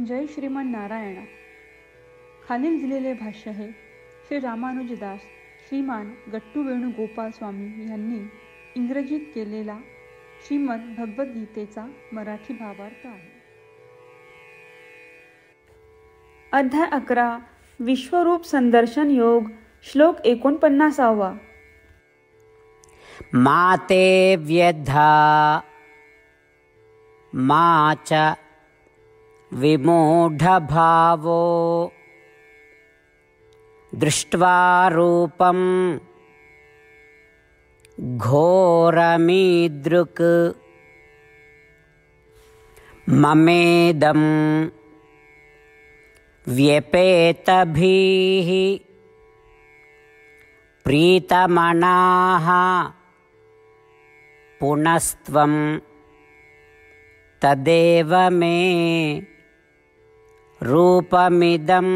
जय श्रीमन नारायण. खालील दिलेले भाष्य हे श्री रामानुजदास श्रीमान गट्टू वेणुगोपाल स्वामी यांनी इंग्रजीत केलेला श्रीमद भगवद्गीतेचा मराठी भावार्थ आहे. अध्याय 11 विश्वरूप संदर्शन योग. श्लोक 49. मा ते व्यधा मा च विमूढभावो दृष्ट्वा रूपं घोरमीदृक् ममेदं व्यपेतभिः प्रीतमनाः पुनस्त्वं तदेव मे रूपमिदं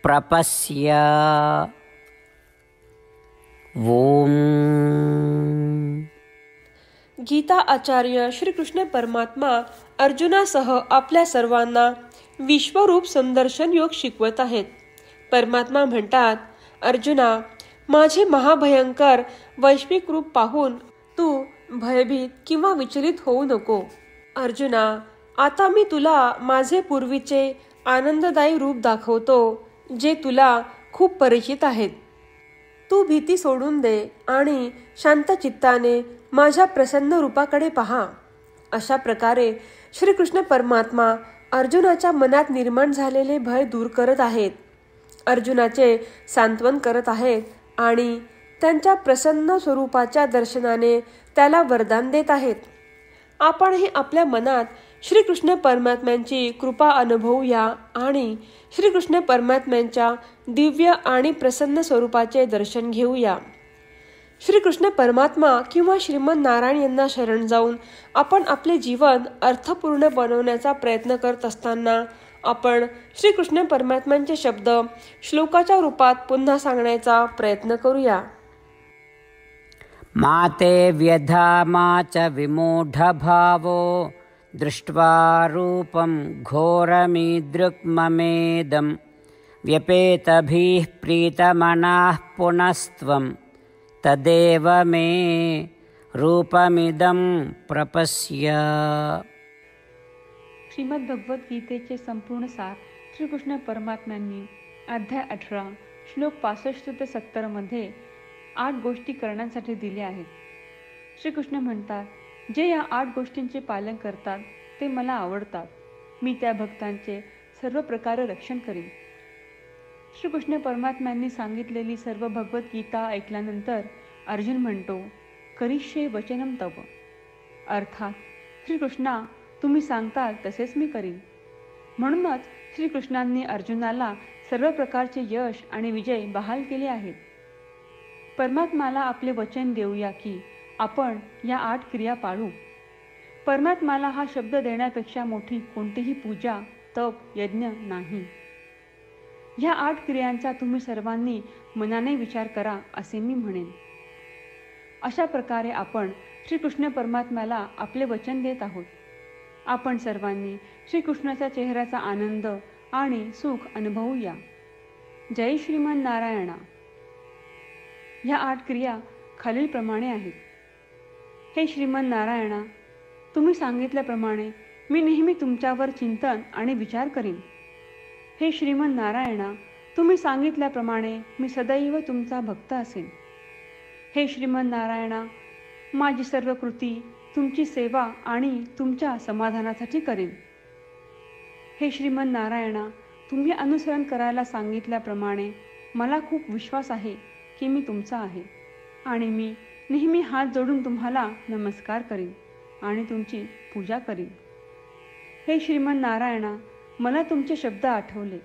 प्रपश्य. ओम. गीता आचार्य श्रीकृष्ण परमात्मा अर्जुनासह आपल्या सर्वांना विश्वरूप संदर्शन योग शिकवत आहेत. परमात्मा म्हणतात, अर्जुना, माझे महाभयंकर वैश्विक रूप पाहून तू भयभीत किंवा विचलित होऊ नको. अर्जुना, आता मी तुला माझे पूर्वीचे आनंददायी रूप दाखवतो, जे तुला खूप परिचित आहेत. तू भीती सोडून दे आणि शांत चित्ताने माझ्या प्रसन्न रूपाकडे पहा. अशा प्रकारे श्रीकृष्ण परमात्मा अर्जुनाच्या मनात निर्माण झालेले भय दूर करत आहेत, अर्जुनाचे सांत्वन करत आहेत आणि त्यांच्या प्रसन्न स्वरूपाच्या दर्शनाने त्याला वरदान देत आहेत. आपणही आपल्या मनात श्रीकृष्ण परमात्म्यांची कृपा अनुभवूया आणि श्रीकृष्ण परमात्म्यांच्या दिव्य आणि प्रसन्न स्वरूपाचे दर्शन घेऊया. श्रीकृष्ण परमात्मा किंवा श्रीमन नारायण यांना शरण जाऊन आपण आपले जीवन अर्थपूर्ण बनवण्याचा प्रयत्न करत असताना आपण श्रीकृष्ण परमात्म्यांचे शब्द श्लोकाच्या रूपात पुन्हा सांगण्याचा प्रयत्न करूया. मा ते व्यधा मा च विमूढभावो दृष्ट्वा रूपं घोरमीदृक् ममेदं व्यपेतभिः प्रीतमनाः पुनस्त्वं तदेव मे रूपमिदं प्रपश्य. श्रीमद भगवद्गीतेचे संपूर्ण सार श्रीकृष्ण परमात्म्यांनी अध्याय 18 श्लोक 65 ते 70 मध्ये 8 गोष्टी करण्यासाठी दिल्या आहेत. श्रीकृष्ण म्हणतात, जे या 8 गोष्टींचे पालन करतात ते मला आवडतात. मी त्या भक्तांचे सर्व प्रकारे रक्षण करीन. श्रीकृष्ण परमात्म्यांनी सांगितलेली सर्व भगवद्गीता ऐकल्यानंतर अर्जुन म्हणतो, करिष्ये वचनं तव. अर्थात श्रीकृष्णा, तुम्ही सांगताल तसेच मी करीन. म्हणूनच श्रीकृष्णांनी अर्जुनाला सर्व प्रकारचे यश आणि विजय बहाल केले आहेत. परमात्म्याला आपले वचन देऊया की आपण या 8 क्रिया पाळू. परमात्म्याला हा शब्द देण्यापेक्षा मोठी कोणतीही पूजा, तप, यज्ञ नाही. ह्या 8 क्रियांचा तुम्ही सर्वांनी मनाने विचार करा असे मी म्हणेन. अशा प्रकारे आपण श्रीकृष्ण परमात्म्याला आपले वचन देत आहोत. आपण सर्वांनी श्रीकृष्णाच्या चेहऱ्याचा आनंद आणि सुख अनुभवूया. जय श्रीमन नारायणा. ह्या 8 क्रिया खालीलप्रमाणे आहेत. हे श्रीमन नारायणा, तुम्ही सांगितल्याप्रमाणे मी नेहमी तुमच्यावर चिंतन आणि विचार करीन. हे श्रीमन नारायणा, तुम्ही सांगितल्याप्रमाणे मी सदैव तुमचा भक्त असेन. हे श्रीमन नारायणा, माझी सर्व कृती तुमची सेवा आणि तुमच्या समाधानासाठी करीन. हे श्रीमन नारायणा, तुम्ही अनुसरण करायला सांगितल्याप्रमाणे मला खूप विश्वास आहे की मी तुमचा आहे आणि मी नेहमी हात जोडून तुम्हाला नमस्कार करीन आणि तुमची पूजा करीन. हे श्रीमन नारायणा, मला तुमचे शब्द आठवले.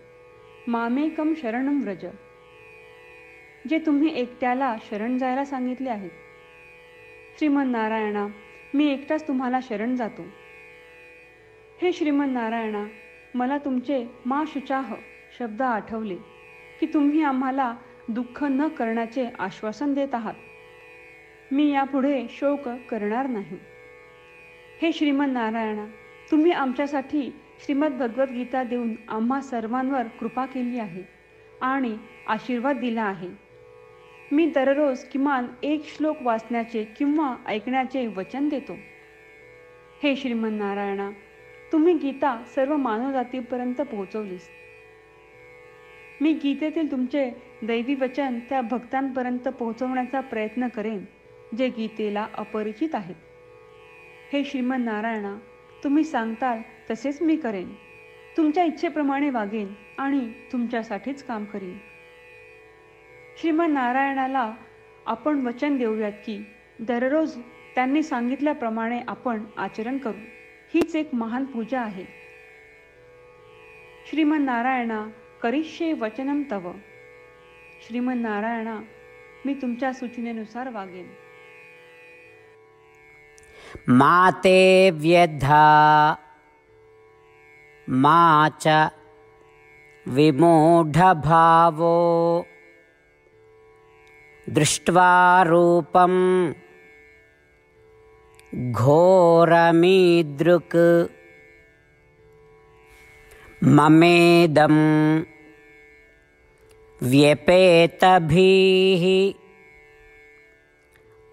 मामेकम शरणं व्रज, जे तुम्ही एकट्याला शरण जायला सांगितले आहेत. श्रीमन नारायणा, मी एकटाच तुम्हाला शरण जातो. हे श्रीमन नारायणा, मला तुमचे मा शुचाह शब्द आठवले की तुम्ही आम्हाला दुःख न करण्याचे आश्वासन देत आहात. मी यापुढे शोक करणार नाही. हे श्रीमन नारायणा, तुम्ही आमच्यासाठी श्रीमद भगवद्गीता देऊन आम्हा सर्वांवर कृपा केली आहे आणि आशीर्वाद दिला आहे. मी दररोज किमान एक श्लोक वाचण्याचे किंवा ऐकण्याचे वचन देतो. हे श्रीमन्नारायणा, तुम्ही गीता सर्व मानवजातीपर्यंत पोहोचवलीस. मी गीतेतील तुमचे दैवी वचन त्या भक्तांपर्यंत पोहोचवण्याचा प्रयत्न करेन जे गीतेला अपरिचित आहेत. हे श्रीमन्नारायणा, तुम्ही सांगताल तसेच मी करेन. तुमच्या इच्छेप्रमाणे वागेन आणि तुमच्यासाठीच काम करीन. श्रीमन्नारायणाला आपण वचन देऊयात की दररोज त्यांनी सांगितल्याप्रमाणे आपण आचरण करू. हीच एक महान पूजा आहे. श्रीमन्नारायणा, करिष्ये वचनम तव. श्रीमन्नारायणा, मी तुमच्या सूचनेनुसार वागेन. मा ते व्यधा मा च विमूढभावो दृष्ट्वा रूपं घोरमीदृक् ममेदं व्यपेतभिः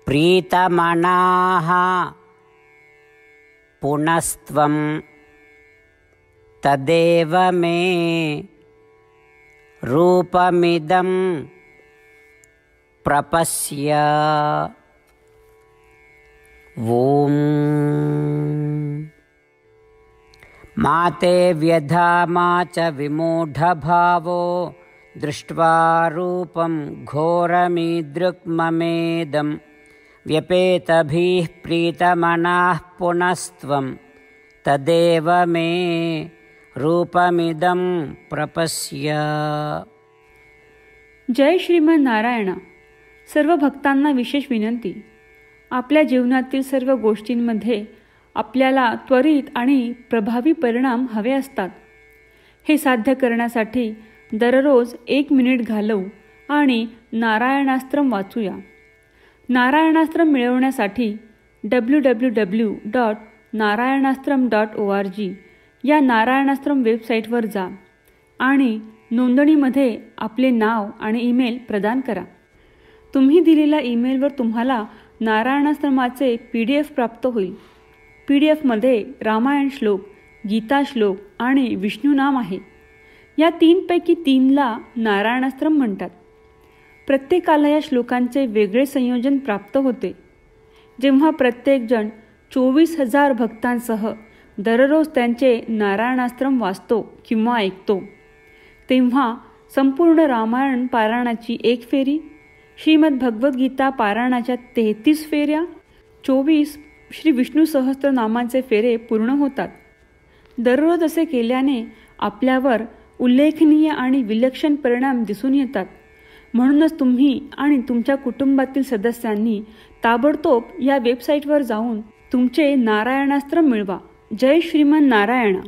प्रीतमनाः पुनस्त्वं तदेव मे रूपमिदं प्रपश्य. ॐ मा ते व्यधा मा च विमूढभावो दृष्ट्वा रूपं घोरमीदृक्ममेदं व्यपेतभिः प्रीतमनाः पुनस्त्वं तदेव मे रूपमिदं प्रपश्य. जय श्रीमन्नारायणा. सर्व भक्तांना विशेष विनंती. आपल्या जीवनातील सर्व गोष्टींमध्ये आपल्याला त्वरित आणि प्रभावी परिणाम हवे असतात. हे साध्य करण्यासाठी दररोज 1 मिनिट घालवू आणि नारायणास्त्रम वाचूया. नारायणास्त्रम मिळवण्यासाठी www.narayanaastram.org या नारायणास्त्रम वेबसाईटवर जा आणि नोंदणीमध्ये आपले नाव आणि ईमेल प्रदान करा. तुम्ही दिलेल्या ईमेलवर तुम्हाला नारायणाश्रमाचे PDF प्राप्त होईल. PDFमध्ये रामायण श्लोक, गीता श्लोक आणि विष्णू नाम आहे. या 3पैकी 3ला नारायणाश्रम म्हणतात. प्रत्येकाला या श्लोकांचे वेगळे संयोजन प्राप्त होते. जेव्हा प्रत्येकजण 24,000 भक्तांसह दररोज त्यांचे नारायणाश्रम वाचतो किंवा ऐकतो, तेव्हा संपूर्ण रामायण पारायणाची 1 फेरी, श्रीमद भगवद्गीता पारायणाच्या 33 फेऱ्या, 24 श्री विष्णू सहस्त्रनामांचे फेरे पूर्ण होतात. दररोज असे केल्याने आपल्यावर उल्लेखनीय आणि विलक्षण परिणाम दिसून येतात. म्हणूनच तुम्ही आणि तुमच्या कुटुंबातील सदस्यांनी ताबडतोब या वेबसाईटवर जाऊन तुमचे नारायणास्त्र मिळवा. जय श्रीमन नारायणा.